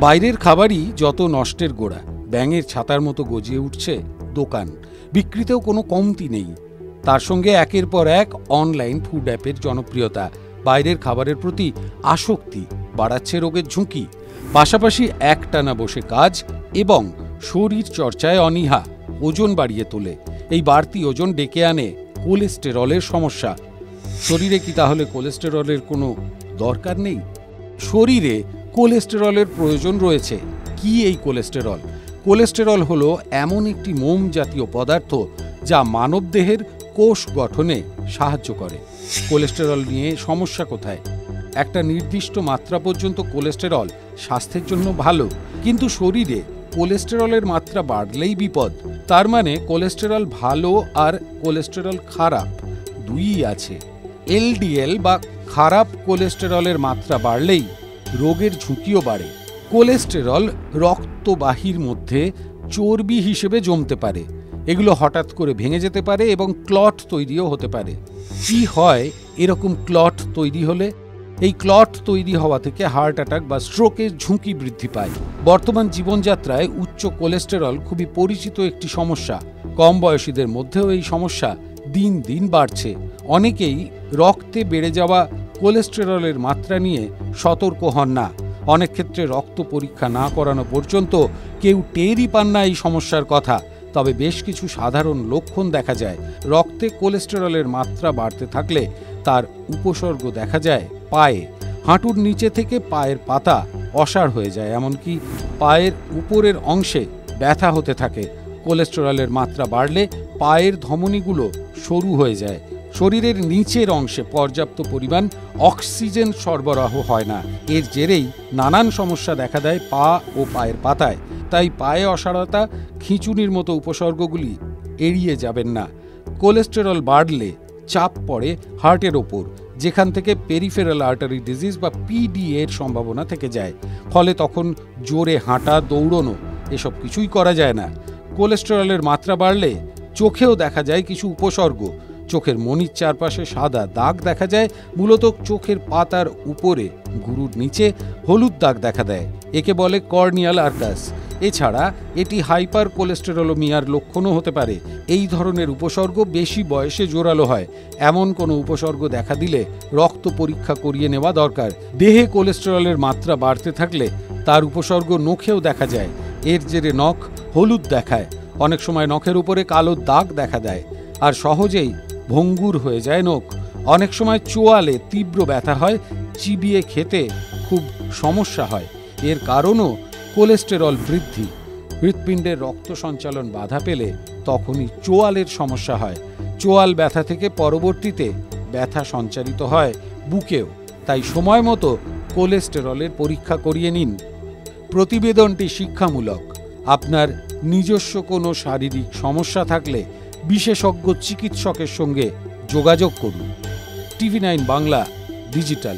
বাইরের খাবারই যত নষ্টের গোড়া। ব্যাঙের ছাতার মতো গজিয়ে উঠছে দোকান, বিক্রিতেও কোনো কমতি নেই। তার সঙ্গে একের পর এক অনলাইন ফুড অ্যাপের জনপ্রিয়তা বাইরের খাবারের প্রতি আসক্তি বাড়াচ্ছে রোগের ঝুঁকি। পাশাপাশি একটানা বসে কাজ এবং শরীর চর্চায় অনীহা ওজন বাড়িয়ে তোলে। এই বাড়তি ওজন ডেকে আনে কোলেস্টেরলের সমস্যা। শরীরে কি তাহলে কোলেস্টেরলের কোনো দরকার নেই? শরীরে কোলেস্টেরলের প্রয়োজন রয়েছে। কি এই কোলেস্টেরল? কোলেস্টেরল হলো এমন একটি মোম জাতীয় পদার্থ যা মানবদেহের কোষ গঠনে সাহায্য করে। কোলেস্টেরল নিয়ে সমস্যা কোথায়? একটা নির্দিষ্ট মাত্রা পর্যন্ত কোলেস্টেরল স্বাস্থ্যের জন্য ভালো, কিন্তু শরীরে কোলেস্টেরলের মাত্রা বাড়লেই বিপদ। তার মানে কোলেস্টেরল ভালো আর কোলেস্টেরল খারাপ দুইই আছে। এলডিএল বা খারাপ কোলেস্টেরলের মাত্রা বাড়লেই রোগের ঝুঁকিও বাড়ে। কোলেস্টেরল রক্তবাহীর মধ্যে চর্বি হিসেবে জমতে পারে। এগুলো হঠাৎ করে ভেঙে যেতে পারে এবং ক্লট তৈরিও হতে পারে। কি হয় এরকম ক্লট তৈরি হলে? এই ক্লট তৈরি হওয়া থেকে হার্ট অ্যাটাক বা স্ট্রোকের ঝুঁকি বৃদ্ধি পায়। বর্তমান জীবনযাত্রায় উচ্চ কোলেস্টেরল খুবই পরিচিত একটি সমস্যা। কম বয়সীদের মধ্যেও এই সমস্যা দিন দিন বাড়ছে। অনেকেই রক্তে বেড়ে যাওয়া কোলেস্টেরলের মাত্রা নিয়ে সতর্ক হন না। অনেক ক্ষেত্রে রক্ত পরীক্ষা না করানো পর্যন্ত কেউ টেরই পান না এই সমস্যার কথা। তবে বেশ কিছু সাধারণ লক্ষণ দেখা যায়। রক্তে কোলেস্টেরলের মাত্রা বাড়তে থাকলে তার উপসর্গ দেখা যায় পায়ে। হাঁটুর নিচে থেকে পায়ের পাতা অসাড় হয়ে যায়, এমনকি পায়ের উপরের অংশে ব্যথা হতে থাকে। কোলেস্টেরলের মাত্রা বাড়লে পায়ের ধমনীগুলো সরু হয়ে যায়। শরীরের নিচের অংশে পর্যাপ্ত পরিমাণ অক্সিজেন সরবরাহ হয় না। এর জেরেই নানান সমস্যা দেখা দেয় পা ও পায়ের পাতায়। তাই পায়ে অসাড়তা, খিঁচুনির মতো উপসর্গগুলি এড়িয়ে যাবেন না। কোলেস্টেরল বাড়লে চাপ পড়ে হার্টের ওপর, যেখান থেকে পেরিফেরাল আর্টারি ডিজিজ বা পিডি এর সম্ভাবনা থেকে যায়। ফলে তখন জোরে হাঁটা, দৌড়নো এসব কিছুই করা যায় না। কোলেস্টেরলের মাত্রা বাড়লে চোখেও দেখা যায় কিছু উপসর্গ। চোখের মণির চারপাশে সাদা দাগ দেখা যায়, মূলত চোখের পাতার উপরে গুরুর নিচে হলুদ দাগ দেখা দেয়। একে বলে কর্নিয়াল আর্কাস। এছাড়া এটি হাইপার কোলেস্টেরোলেমিয়ার লক্ষণও হতে পারে। এই ধরনের উপসর্গ বেশি বয়সে জোরালো হয়। এমন কোনো উপসর্গ দেখা দিলে রক্ত পরীক্ষা করিয়ে নেওয়া দরকার। দেহে কোলেস্টেরলের মাত্রা বাড়তে থাকলে তার উপসর্গ নখেও দেখা যায়। এর জেরে নখ হলুদ দেখায়, অনেক সময় নখের উপরে কালো দাগ দেখা দেয়, আর সহজেই ভঙ্গুর হয়ে যায় নখ। অনেক সময় চোয়ালে তীব্র ব্যথা হয়, চিবিয়ে খেতে খুব সমস্যা হয়। এর কারণও কোলেস্টেরল বৃদ্ধি। হৃৎপিণ্ডের রক্ত সঞ্চালন বাধা পেলে তখনই চোয়ালের সমস্যা হয়। চোয়াল ব্যথা থেকে পরবর্তীতে ব্যথা সঞ্চারিত হয় বুকেও। তাই সময় মতো কোলেস্টেরলের পরীক্ষা করিয়ে নিন। প্রতিবেদনটি শিক্ষামূলক। আপনার নিজস্ব কোনো শারীরিক সমস্যা থাকলে বিশেষজ্ঞ চিকিৎসকের সঙ্গে যোগাযোগ করুন। টিভি9 বাংলা ডিজিটাল।